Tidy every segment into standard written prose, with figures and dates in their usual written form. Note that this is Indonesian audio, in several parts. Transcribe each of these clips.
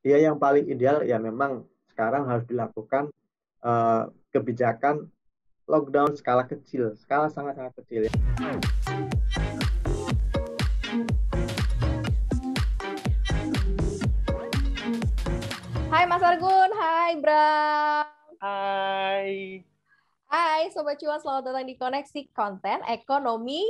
dia yang paling ideal ya memang sekarang harus dilakukan kebijakan lockdown skala kecil, skala sangat-sangat kecil ya. Hai Mas Argun, hai Bram. Hai. Hai Sobat Cuan, selamat datang di Koneksi Konten Ekonomi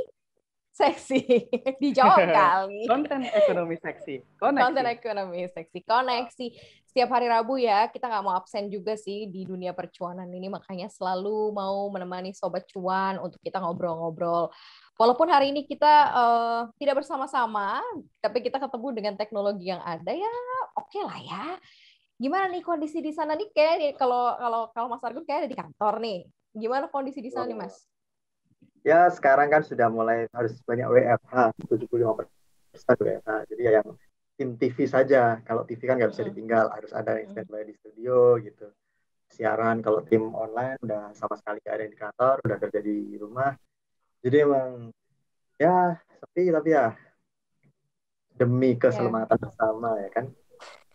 Seksi. Dijawab kali. Konten ekonomi seksi. Koneksi. Konten ekonomi seksi. Koneksi. Setiap hari Rabu ya, kita nggak mau absen juga sih di dunia percuanan ini, makanya selalu mau menemani Sobat Cuan untuk kita ngobrol-ngobrol. Walaupun hari ini kita tidak bersama-sama, tapi kita ketemu dengan teknologi yang ada ya, oke lah ya. Gimana nih kondisi di sana nih? Kayak kalau Mas Argun kayak ada di kantor nih. Gimana kondisi di sana nih, Mas? Ya sekarang kan sudah mulai harus banyak WFH, 75% WFH. Jadi ya yang tim TV saja. Kalau TV kan nggak bisa ditinggal, harus ada yang standby di studio gitu. Siaran kalau tim online udah sama sekali nggak ada yang di kantor, udah kerja di rumah. Jadi emang ya sepi tapi ya demi keselamatan bersama ya kan.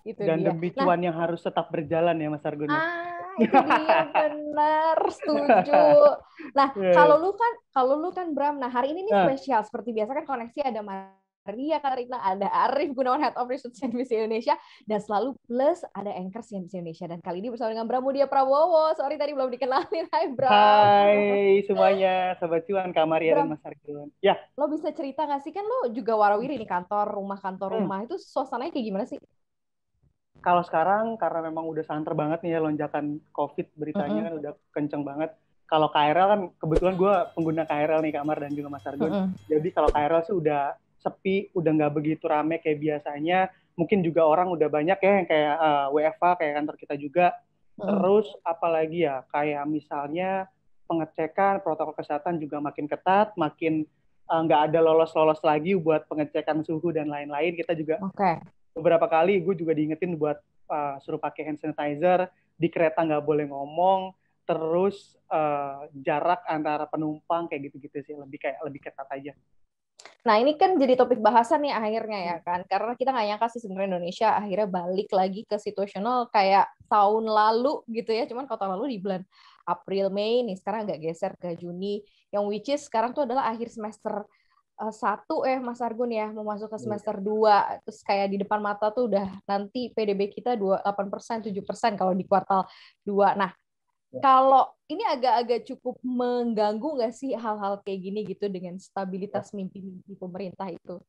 Itu dan dia. Demi cuan yang harus tetap berjalan ya Mas Argun. Itu dia, benar, setuju. Nah, kalau lu kan Bram, nah hari ini nih spesial seperti biasa kan Koneksi ada Maria Karina, ada Arif Gunawan, Head of Research CNBC Indonesia, dan selalu plus ada anchor CNBC Indonesia. Dan kali ini bersama dengan Bramudia Prabowo. Sorry tadi belum dikenalin. Hai Bram. Hai semuanya, Sobat Cuan, Kak Maria dan Mas Argun. Ya. Lo bisa cerita nggak sih, kan lo juga warawiri nih kantor rumah, itu suasananya kayak gimana sih? Kalau sekarang karena memang udah santer banget nih ya lonjakan COVID, beritanya kan udah kenceng banget. Kalau KRL kan kebetulan gue pengguna KRL nih Kak Mar dan juga Mas Argun. Jadi kalau KRL sih udah sepi, udah nggak begitu rame kayak biasanya. Mungkin juga orang udah banyak ya yang kayak WFH kayak kantor kita juga. Terus apalagi ya kayak misalnya pengecekan protokol kesehatan juga makin ketat, makin nggak ada lolos-lolos lagi buat pengecekan suhu dan lain-lain. Kita juga beberapa kali gue juga diingetin buat suruh pakai hand sanitizer, di kereta nggak boleh ngomong, terus jarak antara penumpang kayak gitu-gitu sih, lebih ketat aja. Nah ini kan jadi topik bahasan nih akhirnya ya kan, karena kita nggak nyangka sih sebenarnya Indonesia akhirnya balik lagi ke situasional kayak tahun lalu gitu ya, cuman kalau tahun lalu di bulan April, Mei, nih sekarang agak geser ke Juni, yang which is sekarang tuh adalah akhir semester 1 Mas Argun ya, mau masuk ke semester 2, terus kayak di depan mata tuh udah nanti PDB kita 8%, 7% kalau di kuartal 2. Nah, kalau ini agak-agak cukup mengganggu nggak sih hal-hal kayak gini gitu dengan stabilitas mimpi-mimpi pemerintah itu?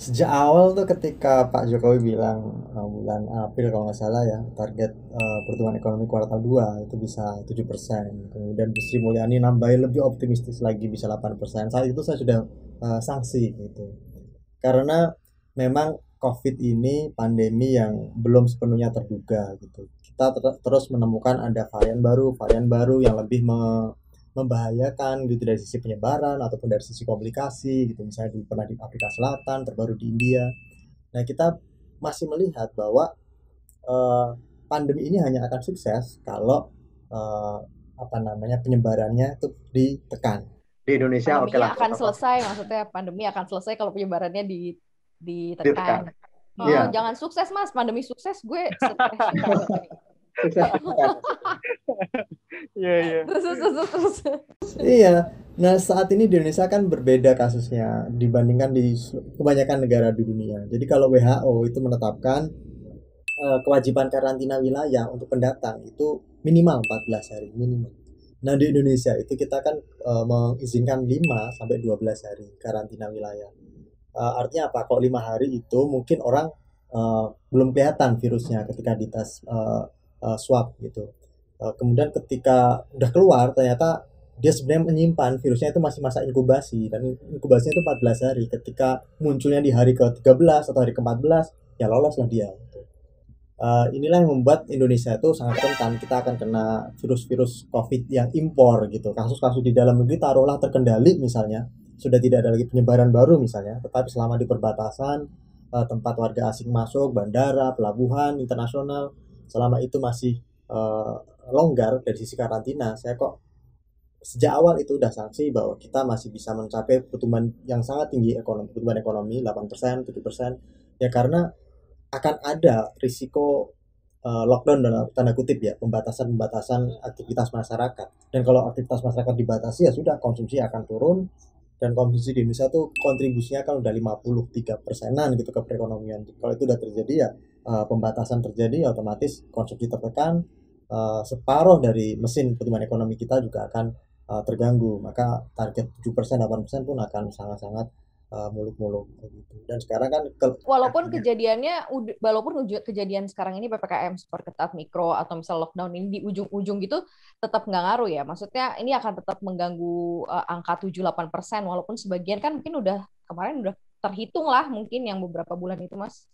Sejak awal tuh ketika Pak Jokowi bilang bulan April kalau nggak salah ya, target pertumbuhan ekonomi kuartal 2 itu bisa 7%. Kemudian Bu Sri Mulyani nambahin lebih optimistis lagi bisa 8%. Saat itu saya sudah sanksi gitu. Karena memang COVID ini pandemi yang belum sepenuhnya terduga gitu. Kita terus menemukan ada varian baru yang lebih membahayakan gitu dari sisi penyebaran ataupun dari sisi komplikasi gitu, misalnya pernah di Afrika Selatan, terbaru di India. Nah kita masih melihat bahwa pandemi ini hanya akan sukses kalau penyebarannya itu ditekan. Di Indonesia pandemi akan selesai, maksudnya pandemi akan selesai kalau penyebarannya ditekan. Jangan sukses Mas, pandemi sukses gue stres. Terus. Iya. Nah saat ini di Indonesia kan berbeda kasusnya dibandingkan di kebanyakan negara di dunia. Jadi kalau WHO itu menetapkan kewajiban karantina wilayah untuk pendatang itu minimal 14 hari minimal. Nah di Indonesia itu kita kan mengizinkan 5 sampai 12 hari karantina wilayah. Artinya apa? Kok 5 hari itu mungkin orang belum kelihatan virusnya ketika dites swab gitu. Kemudian ketika udah keluar ternyata dia sebenarnya menyimpan virusnya itu masih masa inkubasi, dan inkubasinya itu 14 hari. Ketika munculnya di hari ke-13 atau hari ke-14 ya lolos lah dia gitu. Inilah yang membuat Indonesia itu sangat rentan kita akan kena virus-virus COVID yang impor gitu. Kasus-kasus di dalam negeri taruhlah terkendali misalnya, sudah tidak ada lagi penyebaran baru misalnya, tetapi selama di perbatasan tempat warga asing masuk, bandara, pelabuhan internasional, selama itu masih longgar dari sisi karantina, saya kok sejak awal itu udah sanksi bahwa kita masih bisa mencapai pertumbuhan yang sangat tinggi pertumbuhan ekonomi 8%, 7%, ya karena akan ada risiko lockdown dalam tanda kutip ya, pembatasan aktivitas masyarakat. Dan kalau aktivitas masyarakat dibatasi ya sudah, konsumsi akan turun, dan konsumsi di Indonesia tuh kontribusinya kan udah 53%-an gitu ke perekonomian. Kalau itu udah terjadi ya pembatasan terjadi, otomatis konsumsi tertekan, separuh dari mesin pertumbuhan ekonomi kita juga akan terganggu. Maka target 7%, 8% pun akan sangat-sangat muluk-muluk gitu. Dan sekarang kan walaupun kejadian sekarang ini PPKM super ketat mikro atau misal lockdown ini di ujung-ujung gitu tetap nggak ngaruh ya. Maksudnya ini akan tetap mengganggu angka 7-8%, walaupun sebagian kan mungkin kemarin udah terhitung lah mungkin yang beberapa bulan itu, Mas.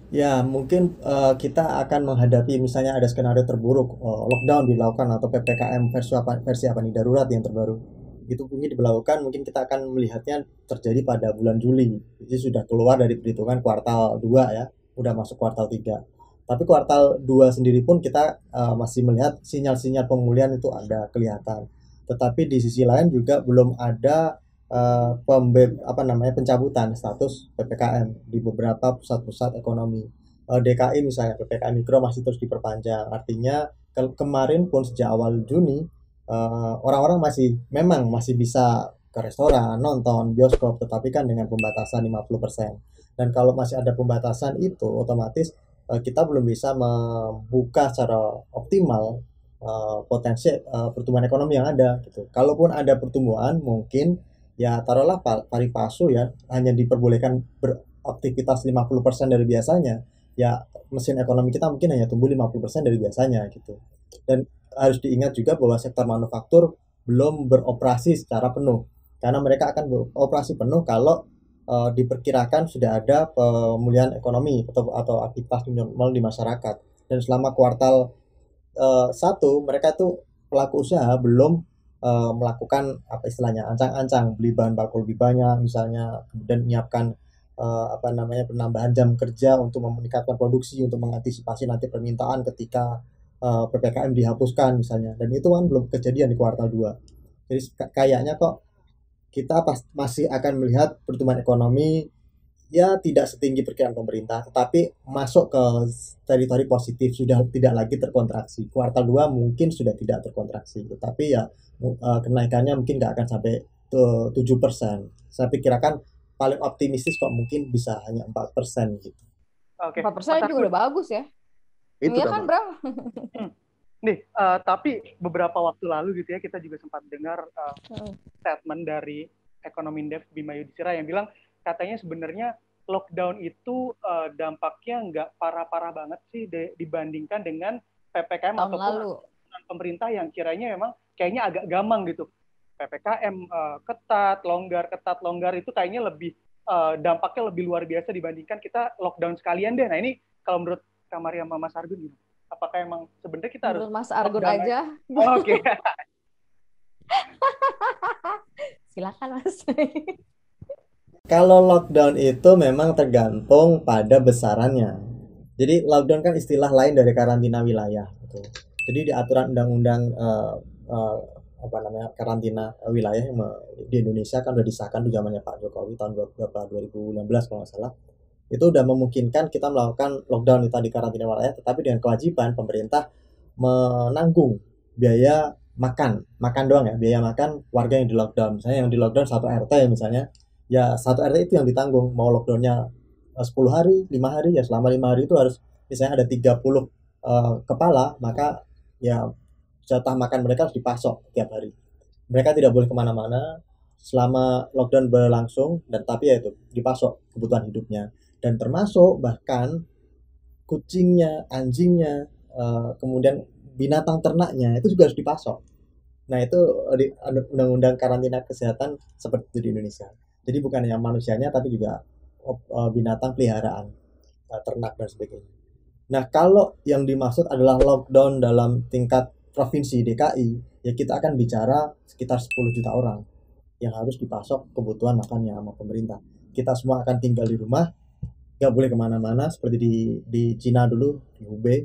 Ya, mungkin kita akan menghadapi misalnya ada skenario terburuk, lockdown dilakukan atau PPKM versi apa nih, darurat yang terbaru. Itu mungkin diberlakukan, mungkin kita akan melihatnya terjadi pada bulan Juli. Jadi sudah keluar dari perhitungan kuartal 2 ya, udah masuk kuartal 3. Tapi kuartal 2 sendiri pun kita masih melihat sinyal-sinyal pemulihan itu ada kelihatan. Tetapi di sisi lain juga belum ada pencabutan status PPKM di beberapa pusat-pusat ekonomi. DKI misalnya PPKM mikro masih terus diperpanjang. Artinya kemarin pun sejak awal Juni orang-orang memang masih bisa ke restoran, nonton, bioskop, tetapi kan dengan pembatasan 50%. Dan kalau masih ada pembatasan itu, otomatis kita belum bisa membuka secara optimal potensi pertumbuhan ekonomi yang ada gitu. Kalaupun ada pertumbuhan, mungkin ya taruhlah pari passu ya, hanya diperbolehkan beraktivitas 50% dari biasanya. Ya mesin ekonomi kita mungkin hanya tumbuh 50% dari biasanya gitu. Dan harus diingat juga bahwa sektor manufaktur belum beroperasi secara penuh, karena mereka akan beroperasi penuh kalau diperkirakan sudah ada pemulihan ekonomi atau aktivitas normal di masyarakat. Dan selama kuartal 1 mereka tuh pelaku usaha belum melakukan apa istilahnya ancang-ancang beli bahan baku lebih banyak misalnya, kemudian menyiapkan penambahan jam kerja untuk meningkatkan produksi untuk mengantisipasi nanti permintaan ketika PPKM dihapuskan misalnya. Dan itu kan belum kejadian di kuartal 2. Jadi kayaknya kok kita masih akan melihat pertumbuhan ekonomi ya tidak setinggi perkiraan pemerintah, tetapi masuk ke teritori positif, sudah tidak lagi terkontraksi. Kuartal 2 mungkin sudah tidak terkontraksi, tetapi ya kenaikannya mungkin nggak akan sampai 7%. Saya pikirkan paling optimistis kok mungkin bisa hanya 4% gitu. Oke. 4% juga udah bagus ya. Itu iya kan, Bram? Nih, tapi beberapa waktu lalu gitu ya, kita juga sempat dengar statement dari ekonomi Indef Bima Yudhistira yang bilang katanya sebenarnya lockdown itu dampaknya nggak parah-parah banget sih dibandingkan dengan PPKM tahun ataupun lalu pemerintah yang kiranya memang kayaknya agak gampang gitu. PPKM ketat, longgar itu kayaknya lebih dampaknya lebih luar biasa dibandingkan kita lockdown sekalian deh. Nah ini kalau menurut Kak Maria sama Mas Argun gitu, apakah emang sebenarnya kita menurut harus Mas Argun aja? Oke. Silakan Mas. Kalau lockdown itu memang tergantung pada besarannya. Jadi lockdown kan istilah lain dari karantina wilayah. Gitu. Jadi di aturan undang-undang karantina wilayah di Indonesia kan udah disahkan di zamannya Pak Jokowi tahun 2016 kalau nggak salah. Itu udah memungkinkan kita melakukan lockdown di karantina wilayah, tetapi dengan kewajiban pemerintah menanggung biaya makan doang ya, biaya makan warga yang di lockdown. Misalnya yang di lockdown 1 RT misalnya, ya 1 RT itu yang ditanggung. Mau lockdownnya 10 hari, 5 hari, ya selama 5 hari itu harus misalnya ada 30 kepala, maka ya jatah makan mereka harus dipasok tiap hari. Mereka tidak boleh kemana-mana selama lockdown berlangsung, dan tapi ya itu dipasok kebutuhan hidupnya. Dan termasuk bahkan kucingnya, anjingnya, kemudian binatang ternaknya itu juga harus dipasok. Nah itu di undang-undang karantina kesehatan seperti itu di Indonesia. Jadi bukan hanya manusianya tapi juga binatang peliharaan, ternak dan sebagainya. Nah kalau yang dimaksud adalah lockdown dalam tingkat provinsi DKI, ya kita akan bicara sekitar 10 juta orang yang harus dipasok kebutuhan makannya sama pemerintah. Kita semua akan tinggal di rumah, nggak boleh kemana-mana seperti di Cina dulu, di Hubei.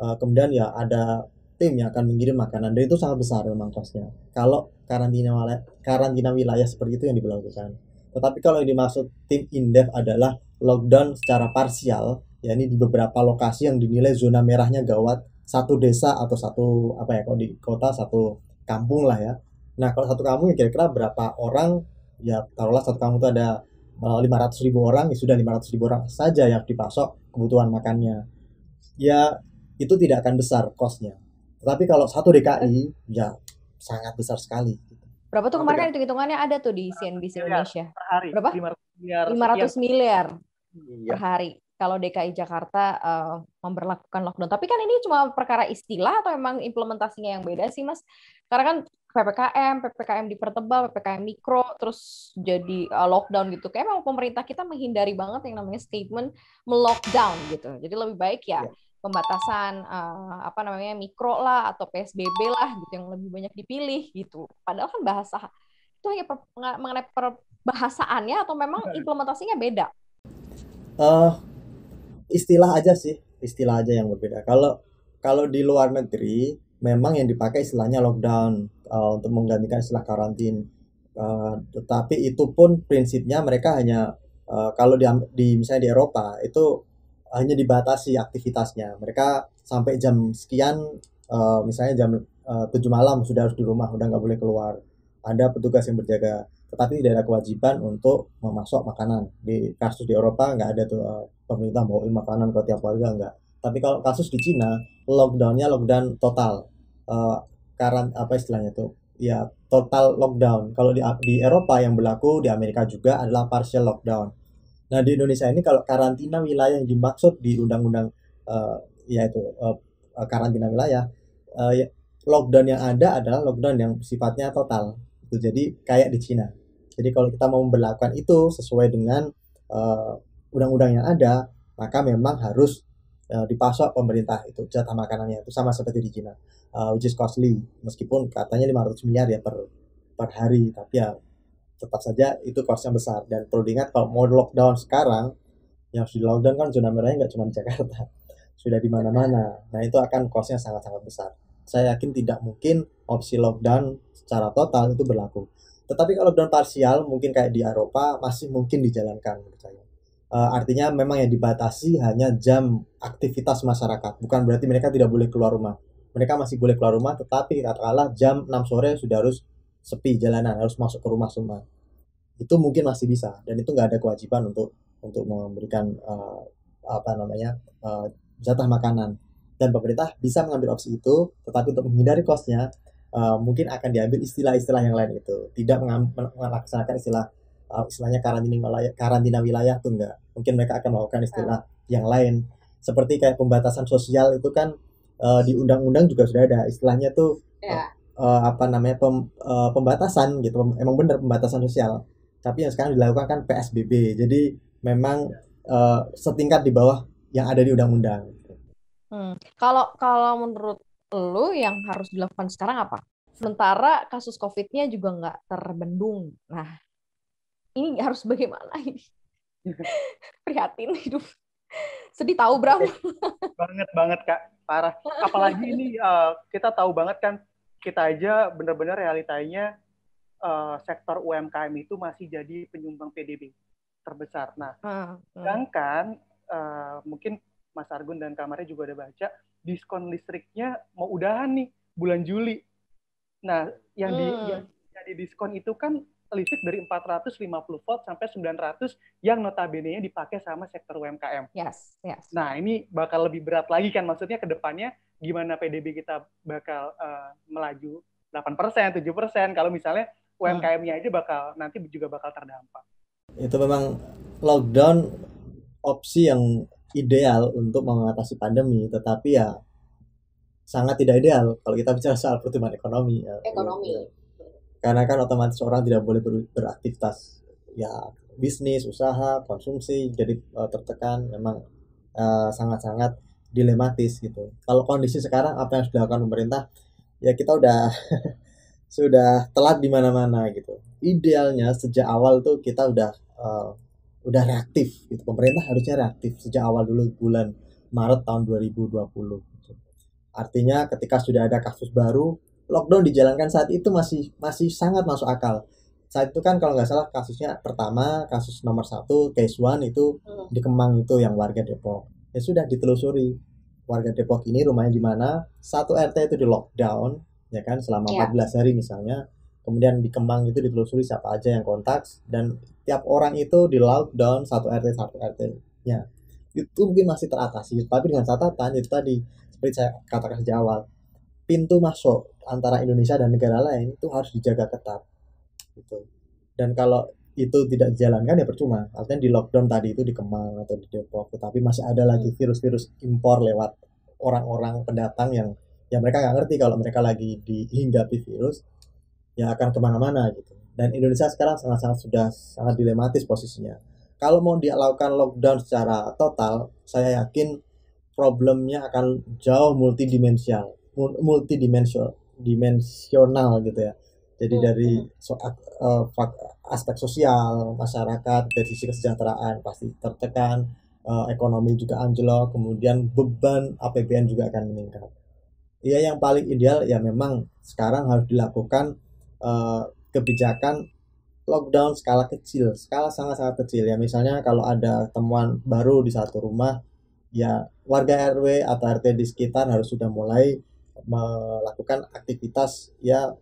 Kemudian ya ada tim yang akan mengirim makanan, dan itu sangat besar memang kosnya kalau karantina wilayah seperti itu yang diberlakukan. Tetapi kalau yang dimaksud tim Indef adalah lockdown secara parsial, ya ini di beberapa lokasi yang dinilai zona merahnya gawat, satu desa atau satu apa ya, kalau di kota satu kampung lah ya. Nah kalau satu kampung ya kira-kira berapa orang, ya taruhlah satu kampung itu ada 500.000 orang, ya sudah 500.000 orang saja yang dipasok kebutuhan makannya. Ya itu tidak akan besar cost-nya. Tetapi kalau satu DKI ya sangat besar sekali. Berapa tuh kemarin kan hitung-hitungannya ada tuh di CNBC Indonesia. Per hari. Berapa? 500 miliar Iya. per hari. Kalau DKI Jakarta memberlakukan lockdown. Tapi kan ini cuma perkara istilah atau memang implementasinya yang beda sih, Mas? Karena kan PPKM dipertebal, PPKM mikro, terus jadi lockdown gitu. Kayak memang pemerintah kita menghindari banget yang namanya statement melockdown gitu. Jadi lebih baik ya pembatasan apa namanya mikro lah atau PSBB lah gitu yang lebih banyak dipilih gitu. Padahal kan bahasa itu hanya mengenai perbahasaannya atau memang implementasinya beda? Istilah aja sih, istilah aja yang berbeda. Kalau di luar negeri memang yang dipakai istilahnya lockdown untuk menggantikan istilah karantin. Tetapi itu pun prinsipnya mereka hanya kalau di misalnya di Eropa itu hanya dibatasi aktivitasnya. Mereka sampai jam sekian, misalnya jam 7 malam sudah harus di rumah, udah nggak boleh keluar. Ada petugas yang berjaga, tetapi tidak ada kewajiban untuk memasok makanan. Di kasus di Eropa nggak ada tuh pemerintah bawain makanan ke tiap warga, nggak. Tapi kalau kasus di Cina, lockdownnya lockdown total. Apa istilahnya tuh? Ya total lockdown. Kalau di Eropa yang berlaku, di Amerika juga adalah partial lockdown. Nah di Indonesia ini kalau karantina wilayah yang dimaksud di undang-undang yaitu karantina wilayah, lockdown yang ada adalah lockdown yang sifatnya total. Itu jadi kayak di Cina. Jadi kalau kita mau memberlakukan itu sesuai dengan undang-undang yang ada, maka memang harus dipasok pemerintah itu jatah makanannya, itu sama seperti di Cina, which is costly, meskipun katanya 500 miliar ya per hari, tapi ya tetap saja itu cost-nya besar. Dan perlu diingat kalau mau lockdown sekarang, yang harus di lockdown kan zona merahnya nggak cuma di Jakarta, sudah di mana-mana. Nah itu akan cost-nya sangat-sangat besar. Saya yakin tidak mungkin opsi lockdown secara total itu berlaku. Tetapi kalau lockdown parsial mungkin kayak di Eropa masih mungkin dijalankan menurut saya. Artinya memang yang dibatasi hanya jam aktivitas masyarakat. Bukan berarti mereka tidak boleh keluar rumah. Mereka masih boleh keluar rumah, tetapi katakanlah jam 6 sore sudah harus sepi jalanan, harus masuk ke rumah semua. Itu mungkin masih bisa, dan itu nggak ada kewajiban untuk memberikan jatah makanan. Dan pemerintah bisa mengambil opsi itu, tetapi untuk menghindari cost-nya mungkin akan diambil istilah-istilah yang lain itu. Tidak melaksanakan istilahnya karantina wilayah tuh enggak. Mungkin mereka akan melakukan istilah yang lain. Seperti kayak pembatasan sosial itu kan di undang-undang juga sudah ada istilahnya tuh pembatasan gitu. Emang benar pembatasan sosial. Tapi yang sekarang dilakukan kan PSBB. Jadi memang setingkat di bawah yang ada di undang-undang. Kalau menurut lu yang harus dilakukan sekarang apa? Sementara kasus COVID-nya juga nggak terbendung. Nah, ini harus bagaimana ini? Prihatin hidup. Sedih tahu, Bram. Banget Kak, parah. Apalagi ini kita tahu banget kan, kita aja benar-benar realitanya sektor UMKM itu masih jadi penyumbang PDB terbesar. Nah, sedangkan mungkin Mas Argun dan Kamarnya juga udah baca, diskon listriknya mau udahan nih bulan Juli. Nah, yang di diskon itu kan listrik dari 450 volt sampai 900 yang notabene-nya dipakai sama sektor UMKM. Yes. Nah, ini bakal lebih berat lagi kan, maksudnya ke depannya gimana PDB kita bakal melaju 8%, 7%, kalau misalnya UMKM-nya aja nanti juga bakal terdampak. Itu memang lockdown opsi yang ideal untuk mengatasi pandemi, tetapi ya sangat tidak ideal kalau kita bicara soal pertumbuhan ekonomi. Karena kan otomatis orang tidak boleh beraktivitas, ya bisnis, usaha, konsumsi jadi tertekan. Memang sangat-sangat dilematis gitu. Kalau kondisi sekarang apa yang harus dilakukan pemerintah, ya kita sudah telat di mana-mana gitu. Idealnya sejak awal tuh kita udah reaktif gitu. Pemerintah harusnya reaktif sejak awal dulu, bulan Maret tahun 2020 gitu. Artinya ketika sudah ada kasus baru, lockdown dijalankan saat itu masih sangat masuk akal. saat itu kan kalau nggak salah kasusnya pertama, kasus nomor 1, case 1 itu di Kemang itu yang warga Depok. Ya sudah ditelusuri warga Depok ini rumahnya di mana, satu RT itu di lockdown, ya kan, selama 14 hari misalnya. Kemudian di Kemang itu ditelusuri siapa aja yang kontak, dan tiap orang itu di lockdown satu RT-nya. Itu mungkin masih teratasi, tapi dengan catatan itu tadi, seperti saya katakan sejak awal, pintu masuk antara Indonesia dan negara lain itu harus dijaga ketat. Gitu. Dan kalau itu tidak dijalankan ya percuma. Artinya di lockdown tadi itu di Kemang atau di Depok, tetapi masih ada lagi virus-virus impor lewat orang-orang pendatang yang mereka nggak ngerti kalau mereka lagi dihinggapi virus, ya akan kemana-mana gitu. Dan Indonesia sekarang sudah sangat dilematis posisinya. Kalau mau dilakukan lockdown secara total, saya yakin problemnya akan jauh multidimensional gitu ya. Jadi dari aspek sosial masyarakat, dari sisi kesejahteraan pasti tertekan, ekonomi juga anjlok, kemudian beban APBN juga akan meningkat. Ya yang paling ideal ya memang sekarang harus dilakukan kebijakan lockdown skala kecil, skala sangat-sangat kecil ya. Misalnya kalau ada temuan baru di satu rumah, ya warga RW atau RT di sekitar harus sudah mulai melakukan aktivitas ya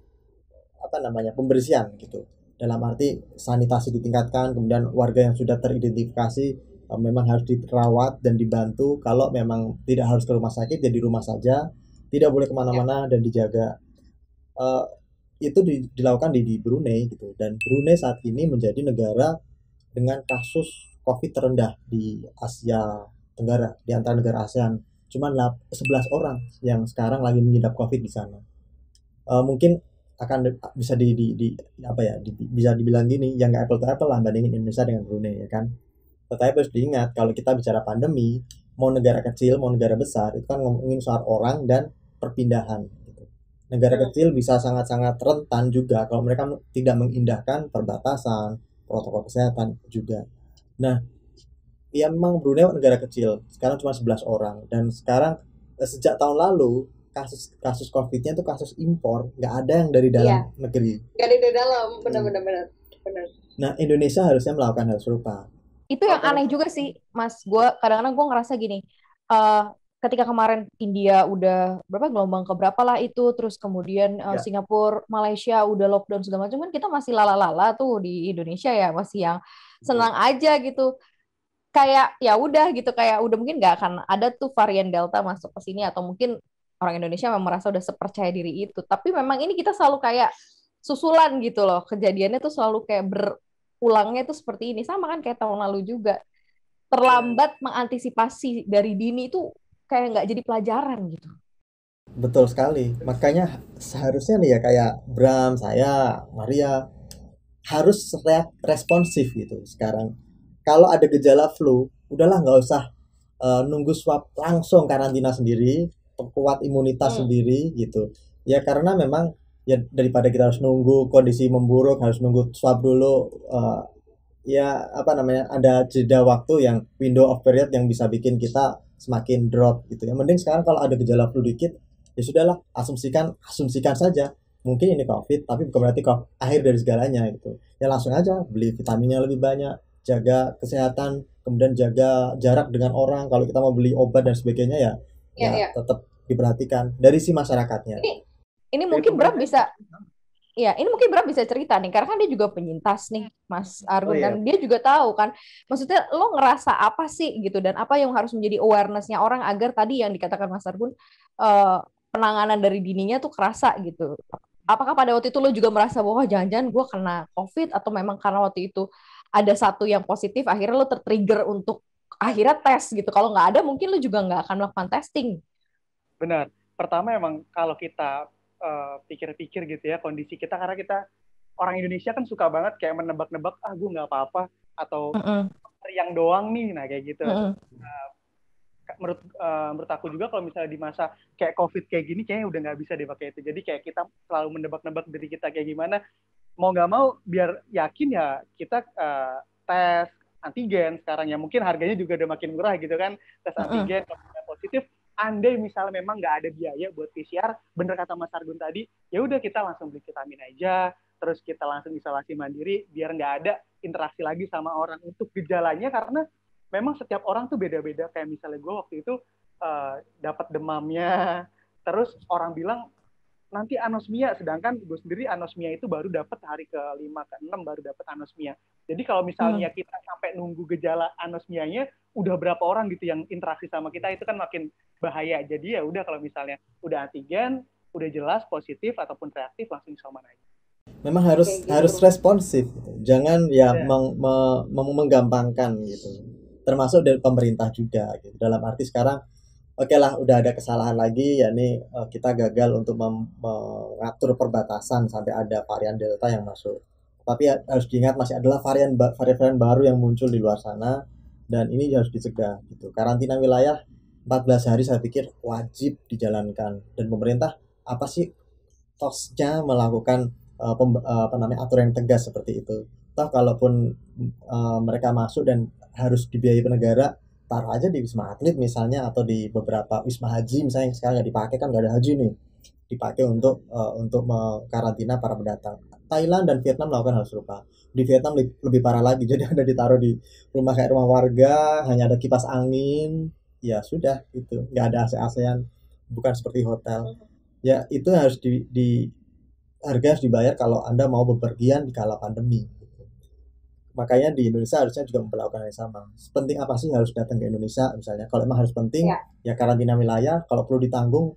pembersihan gitu. Dalam arti sanitasi ditingkatkan, kemudian warga yang sudah teridentifikasi memang harus dirawat dan dibantu. Kalau memang tidak harus ke rumah sakit, ya di rumah saja, tidak boleh kemana-mana dan dijaga. Itu dilakukan di Brunei gitu. Dan Brunei saat ini menjadi negara dengan kasus COVID terendah di Asia Tenggara, di antara negara ASEAN. Cuma 11 orang yang sekarang lagi mengidap COVID di sana. Mungkin akan bisa bisa dibilang gini, yang nggak apple to apple lah bandingin Indonesia dengan Brunei ya kan. Tetapi harus diingat kalau kita bicara pandemi, mau negara kecil mau negara besar, itu kan ngomongin soal orang dan perpindahan gitu. Negara kecil bisa sangat-sangat rentan juga kalau mereka tidak mengindahkan perbatasan, protokol kesehatan juga. Nah, ya memang Brunei negara kecil, sekarang cuma 11 orang, dan sekarang sejak tahun lalu kasus COVID-nya itu kasus impor, nggak ada yang dari dalam negeri. Nggak ada dari dalam, benar. Nah, Indonesia harusnya melakukan hal serupa. Itu yang aneh juga sih, Mas. Kadang-kadang gue ngerasa gini, ketika kemarin India udah gelombang keberapa lah itu, terus kemudian Singapura, Malaysia udah lockdown segala macam, kan kita masih lala-lala tuh di Indonesia ya, masih yang senang aja gitu. Kayak ya udah gitu, kayak udah mungkin nggak akan ada tuh varian Delta masuk ke sini, atau mungkin orang Indonesia memang merasa udah sepercaya diri itu. Tapi memang ini kita selalu kayak susulan gitu loh. Kejadiannya tuh selalu kayak berulangnya tuh seperti ini. Sama kan kayak tahun lalu juga. Terlambat mengantisipasi dari dini itu kayak nggak jadi pelajaran gitu. Betul sekali. Makanya seharusnya nih ya kayak Bram, saya, Maria harus responsif gitu sekarang. Kalau ada gejala flu, udahlah nggak usah nunggu swab, langsung karantina sendiri, kuat imunitas sendiri gitu ya, karena memang ya daripada kita harus nunggu kondisi memburuk, harus nunggu swab dulu, ada jeda waktu yang window of period yang bisa bikin kita semakin drop gitu ya. Mending sekarang kalau ada gejala flu dikit, ya sudahlah, asumsikan saja mungkin ini COVID, tapi bukan berarti akhir dari segalanya gitu ya. Langsung aja beli vitaminnya lebih banyak, jaga kesehatan, kemudian jaga jarak dengan orang. Kalau kita mau beli obat dan sebagainya ya tetap diperhatikan dari si masyarakatnya. Ini mungkin Bram bisa cerita nih, karena kan dia juga penyintas nih, Mas Argun, dan dia juga tahu kan, maksudnya lo ngerasa apa sih gitu, dan apa yang harus menjadi awareness-nya orang agar tadi yang dikatakan Mas Argun, penanganan dari dininya tuh kerasa gitu. Apakah pada waktu itu lo juga merasa bahwa jangan-jangan gue kena COVID, atau memang karena waktu itu ada satu yang positif, akhirnya lo tertrigger untuk akhirnya tes gitu. Kalau nggak ada, mungkin lo juga nggak akan melakukan testing. Benar. Pertama emang kalau kita pikir-pikir gitu ya kondisi kita, karena kita orang Indonesia kan suka banget kayak menebak-nebak, gue nggak apa-apa, atau yang doang nih, nah kayak gitu. Menurut aku juga kalau misalnya di masa kayak COVID kayak gini, kayaknya udah nggak bisa dipakai itu. Jadi kayak kita selalu menebak-nebak diri kita kayak gimana, mau nggak mau biar yakin ya kita tes antigen sekarang ya, mungkin harganya juga udah makin murah gitu kan, tes antigen. Kalau positif, andai misalnya memang nggak ada biaya buat PCR, bener kata Mas Argun tadi, ya udah kita langsung beli vitamin aja, terus kita langsung isolasi mandiri biar nggak ada interaksi lagi sama orang. Untuk gejalanya karena memang setiap orang tuh beda-beda. Kayak misalnya gue waktu itu dapat demamnya, terus orang bilang nanti anosmia, sedangkan gue sendiri anosmia itu baru dapat hari ke-5 ke-6 baru dapat anosmia. Jadi kalau misalnya kita sampai nunggu gejala anosmianya, udah berapa orang gitu yang interaksi sama kita, itu kan makin bahaya. Jadi ya udah kalau misalnya udah antigen, udah jelas positif ataupun reaktif, langsung isoman aja. Memang harus responsif, jangan ya menggampangkan gitu. Termasuk dari pemerintah juga gitu. Dalam arti sekarang oke lah, udah ada kesalahan lagi, yakni kita gagal untuk mengatur perbatasan sampai ada varian Delta yang masuk. Tapi harus diingat masih adalah varian baru yang muncul di luar sana, dan ini harus dicegah gitu. Karantina wilayah 14 hari saya pikir wajib dijalankan, dan pemerintah apa sih tosnya melakukan aturan yang tegas seperti itu. Toh kalaupun mereka masuk dan harus dibiayai negara, taruh aja di Wisma Atlet misalnya, atau di beberapa Wisma Haji misalnya yang sekarang nggak dipakai, kan nggak ada haji nih, dipakai untuk mengkarantina para pendatang. Thailand dan Vietnam melakukan hal serupa. Di Vietnam lebih parah lagi, jadi ada ditaruh di rumah kayak rumah warga, hanya ada kipas angin, ya sudah itu, nggak ada AC-AC-an, bukan seperti hotel. Ya itu harus harga harus dibayar kalau Anda mau bepergian di kala pandemi. Makanya di Indonesia harusnya juga memperlakukan yang sama. Penting apa sih harus datang ke Indonesia misalnya? Kalau emang harus penting, ya karantina wilayah. Kalau perlu ditanggung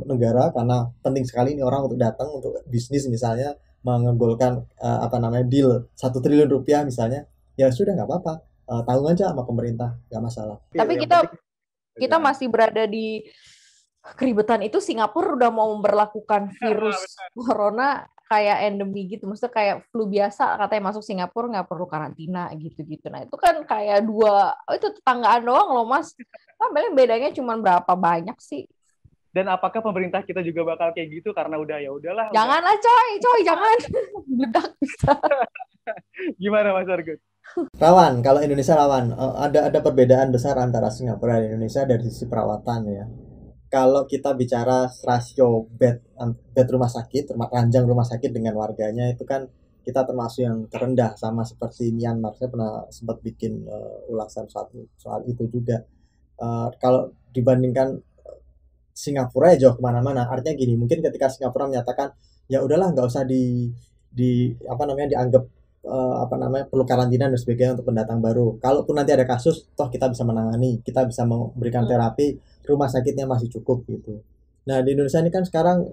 negara karena penting sekali ini orang untuk datang untuk bisnis misalnya, menggolkan deal 1 triliun rupiah misalnya, ya sudah nggak apa-apa, tanggung aja sama pemerintah, nggak masalah. Tapi kita masih berada di keribetan itu. Singapura udah mau memberlakukan virus corona kayak endemi gitu, maksudnya kayak flu biasa, katanya masuk Singapura nggak perlu karantina gitu-gitu. Nah itu kan kayak itu tetanggaan doang loh Mas. Paling bedanya cuma berapa banyak sih. Dan apakah pemerintah kita juga bakal kayak gitu karena udah ya udahlah. Janganlah coy jangan. Meledak bisa. Gimana Mas Argun? Rawan, kalau Indonesia rawan. Ada perbedaan besar antara Singapura dan Indonesia dari sisi perawatan ya. Kalau kita bicara rasio bed rumah sakit, ranjang rumah sakit dengan warganya, itu kan kita termasuk yang terendah, sama seperti Myanmar. Saya pernah sempat bikin ulasan soal itu juga. Kalau dibandingkan Singapura ya jauh kemana-mana. Artinya gini, mungkin ketika Singapura menyatakan ya udahlah nggak usah dianggap perlu karantina dan sebagainya untuk pendatang baru. Kalaupun nanti ada kasus, toh kita bisa menangani, kita bisa memberikan terapi, rumah sakitnya masih cukup gitu. Nah di Indonesia ini kan sekarang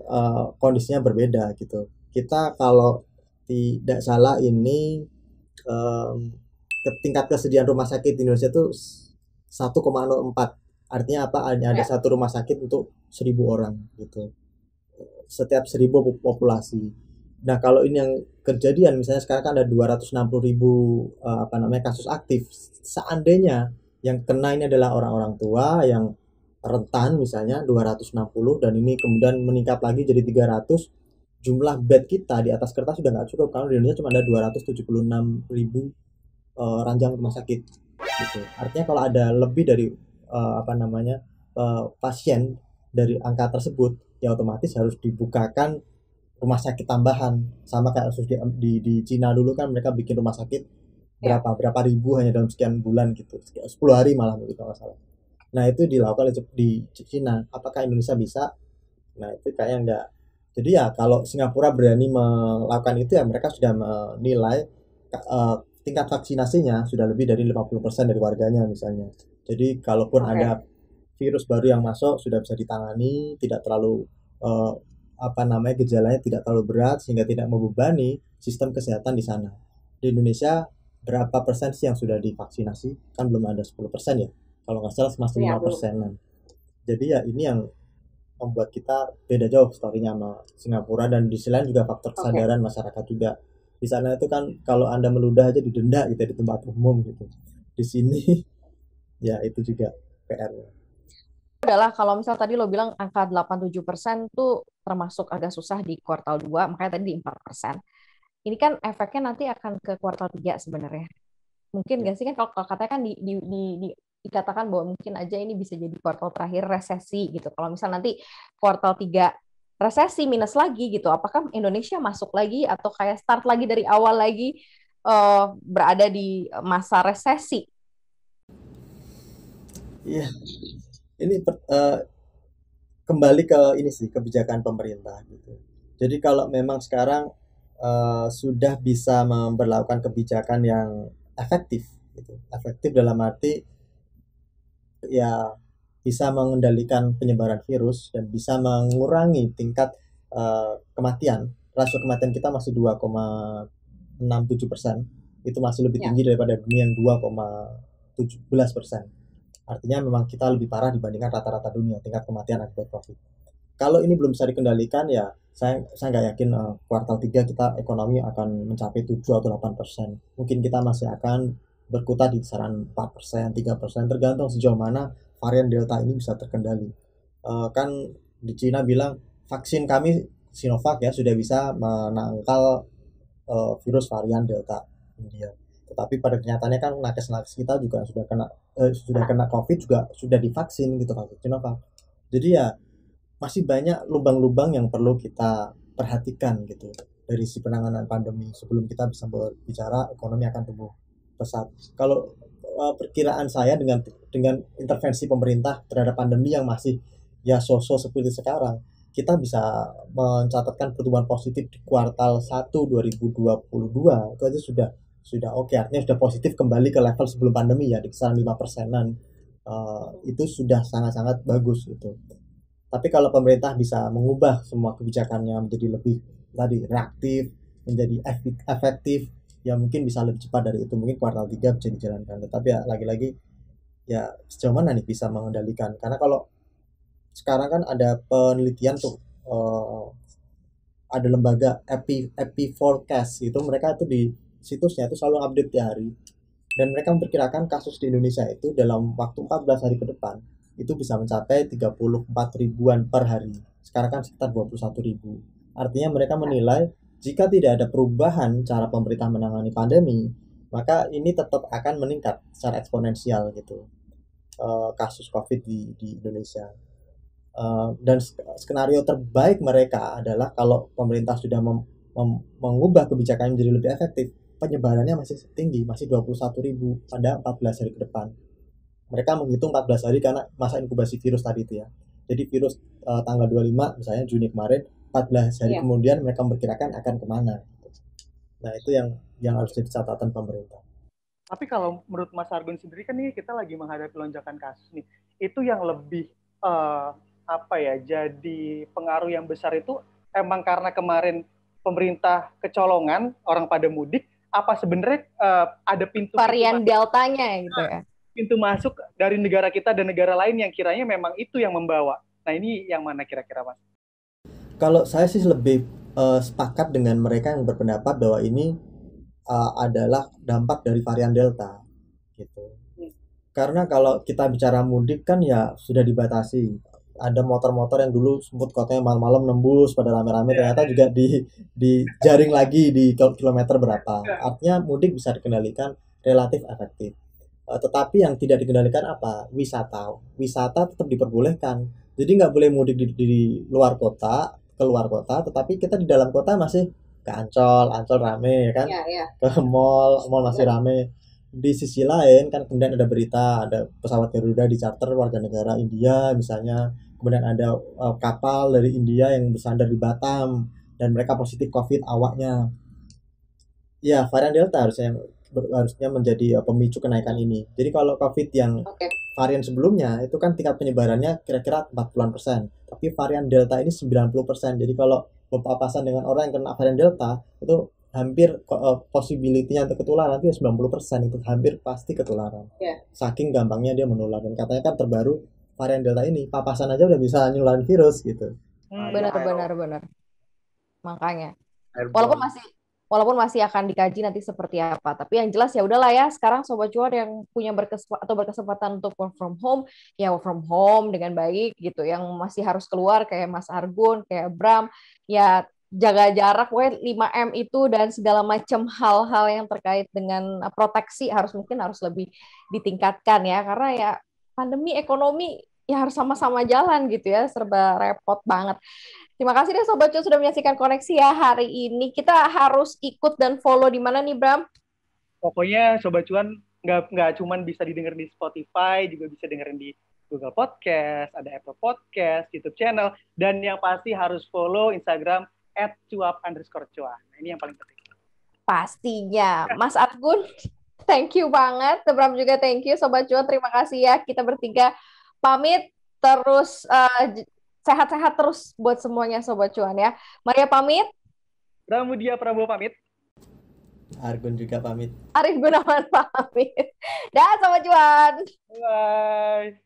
kondisinya berbeda gitu. Kita kalau tidak salah ini tingkat kesediaan rumah sakit di Indonesia itu 1,04. Artinya apa? Ada satu rumah sakit untuk 1.000 orang gitu. Setiap 1.000 populasi. Nah kalau ini yang kejadian, misalnya sekarang kan ada 260.000 kasus aktif. Seandainya yang kena ini adalah orang-orang tua yang rentan misalnya 260, dan ini kemudian meningkat lagi jadi 300, jumlah bed kita di atas kertas sudah nggak cukup, karena di Indonesia cuma ada 276.000 ranjang rumah sakit gitu. Artinya kalau ada lebih dari pasien dari angka tersebut, ya otomatis harus dibukakan rumah sakit tambahan. Sama kayak di Cina dulu kan, mereka bikin rumah sakit berapa ribu hanya dalam sekian bulan gitu, 10 hari malah begitu nggak salah. Nah itu dilakukan di Cina. Apakah Indonesia bisa? Nah itu kayaknya enggak. Jadi ya kalau Singapura berani melakukan itu, ya mereka sudah menilai tingkat vaksinasinya sudah lebih dari 50% dari warganya misalnya. Jadi kalaupun ada virus baru yang masuk, sudah bisa ditangani, tidak terlalu gejalanya tidak terlalu berat, sehingga tidak membebani sistem kesehatan di sana. Di Indonesia berapa persen sih yang sudah divaksinasi? Kan belum ada 10% ya. Kalau nggak salah masih 5%-an. Jadi ya ini yang membuat kita beda jauh story-nya sama Singapura. Dan di sisi lain juga faktor kesadaran masyarakat juga. Di sana itu kan kalau Anda meludah aja didenda gitu di tempat umum gitu. Di sini ya itu juga PR. Adalah kalau misal tadi lo bilang angka 87% tuh termasuk agak susah di kuartal 2, makanya tadi di 4%. Ini kan efeknya nanti akan ke kuartal 3 sebenarnya. Mungkin nggak sih, kan kalau katanya kan dikatakan bahwa mungkin aja ini bisa jadi kuartal terakhir resesi gitu. Kalau misal nanti kuartal 3 resesi minus lagi gitu. Apakah Indonesia masuk lagi atau kayak start lagi dari awal lagi berada di masa resesi? Iya, ini kembali ke ini sih, kebijakan pemerintah gitu. Jadi kalau memang sekarang sudah bisa memperlakukan kebijakan yang efektif gitu. Efektif dalam arti ya bisa mengendalikan penyebaran virus dan bisa mengurangi tingkat kematian. Rasio kematian kita masih 2,67%. Itu masih lebih tinggi daripada dunia yang 2,17%. Artinya memang kita lebih parah dibandingkan rata-rata dunia tingkat kematian akibat COVID. Kalau ini belum bisa dikendalikan ya saya nggak yakin kuartal 3 kita ekonomi akan mencapai 7 atau 8%. Mungkin kita masih akan berkutat di kisaran 4%, 3%, tergantung sejauh mana varian Delta ini bisa terkendali. Kan di Cina bilang vaksin kami Sinovac ya sudah bisa menangkal virus varian Delta India. Tetapi pada kenyataannya kan nakes-nakes kita juga sudah kena COVID juga sudah divaksin gitu kan Sinovac. Jadi ya masih banyak lubang-lubang yang perlu kita perhatikan gitu dari si penanganan pandemi sebelum kita bisa berbicara ekonomi akan tumbuh pesat. Kalau perkiraan saya dengan intervensi pemerintah terhadap pandemi yang masih ya so-so seperti sekarang, kita bisa mencatatkan pertumbuhan positif di kuartal 1 2022 itu aja sudah oke, artinya sudah positif kembali ke level sebelum pandemi ya di kisaran 5%-an. Itu sudah sangat-sangat bagus gitu. Tapi kalau pemerintah bisa mengubah semua kebijakannya menjadi lebih tadi reaktif, menjadi efektif, ya mungkin bisa lebih cepat dari itu. Mungkin kuartal 3 bisa dijalankan. Tetapi ya lagi-lagi ya sejauh mana nih bisa mengendalikan. Karena kalau sekarang kan ada penelitian tuh ada lembaga Epi Forecast itu, mereka itu di situsnya itu selalu update tiap hari. Dan mereka memperkirakan kasus di Indonesia itu dalam waktu 14 hari ke depan itu bisa mencapai 34 ribuan per hari. Sekarang kan sekitar 21 ribu. Artinya mereka menilai jika tidak ada perubahan cara pemerintah menangani pandemi, maka ini tetap akan meningkat secara eksponensial gitu kasus COVID di Indonesia. Dan skenario terbaik mereka adalah kalau pemerintah sudah mengubah kebijakan menjadi lebih efektif, penyebarannya masih tinggi, masih 21 ribu pada 14 hari ke depan. Mereka menghitung 14 hari karena masa inkubasi virus tadi itu ya. Jadi virus tanggal 25 misalnya Juni kemarin, 14 hari kemudian mereka memperkirakan akan kemana. Nah itu yang harus jadi catatan pemerintah. Tapi kalau menurut Mas Argun sendiri kan ini kita lagi menghadapi lonjakan kasus nih. Itu yang lebih jadi pengaruh yang besar itu emang karena kemarin pemerintah kecolongan orang pada mudik, apa sebenarnya ada pintu varian deltanya gitu ya, pintu masuk dari negara kita dan negara lain yang kiranya memang itu yang membawa. Nah ini yang mana kira-kira Mas? Kalau saya sih lebih sepakat dengan mereka yang berpendapat bahwa ini adalah dampak dari varian Delta gitu. Karena kalau kita bicara mudik kan ya sudah dibatasi. Ada motor-motor yang dulu sempat katanya malam-malam nembus pada rame-rame, ternyata juga dijaring lagi di kilometer berapa. Artinya mudik bisa dikendalikan relatif efektif. Tetapi yang tidak dikendalikan apa? Wisata tetap diperbolehkan. Jadi nggak boleh mudik di luar kota, keluar kota, tetapi kita di dalam kota masih ke Ancol rame kan? Ke mall masih rame. Di sisi lain kan kemudian ada berita ada pesawat Garuda dicarter warga negara India misalnya, kemudian ada kapal dari India yang bersandar di Batam dan mereka positif COVID awaknya. Ya varian Delta harusnya menjadi pemicu kenaikan ini. Jadi kalau COVID yang varian sebelumnya itu kan tingkat penyebarannya kira-kira 40%, tapi varian Delta ini 90%. Jadi kalau berpapasan dengan orang yang kena varian Delta itu hampir possibility-nya untuk ketularan itu 90%, itu hampir pasti ketularan. Saking gampangnya dia menular. Dan katanya kan terbaru varian Delta ini papasan aja udah bisa nyularin virus gitu. Benar. Makanya walaupun masih akan dikaji nanti seperti apa, tapi yang jelas ya udahlah ya, sekarang Sobat Cuan yang punya berkesempatan untuk work from home, ya work from home dengan baik gitu. Yang masih harus keluar kayak Mas Argun, kayak Bram, ya jaga jarak, 5M itu dan segala macam hal-hal yang terkait dengan proteksi mungkin harus lebih ditingkatkan ya, karena ya pandemi ekonomi ya harus sama-sama jalan gitu ya, serba repot banget. Terima kasih deh Sobat Cuan sudah menyaksikan koneksi ya hari ini. Kita harus ikut dan follow di mana nih Bram? Pokoknya Sobat Cuan nggak cuman bisa didengar di Spotify, juga bisa dengerin di Google Podcast, ada Apple Podcast, YouTube channel, dan yang pasti harus follow Instagram @cuap_cuan. Nah, ini yang paling penting. Pastinya. Mas Argun, thank you banget. Bram juga thank you. Sobat Cuan, terima kasih ya. Kita bertiga pamit. Terus sehat-sehat terus buat semuanya Sobat Cuan ya. Maria pamit. Pramudia Prabowo pamit. Argun juga pamit. Arif Gunawan pamit. Dah Sobat Cuan. Bye.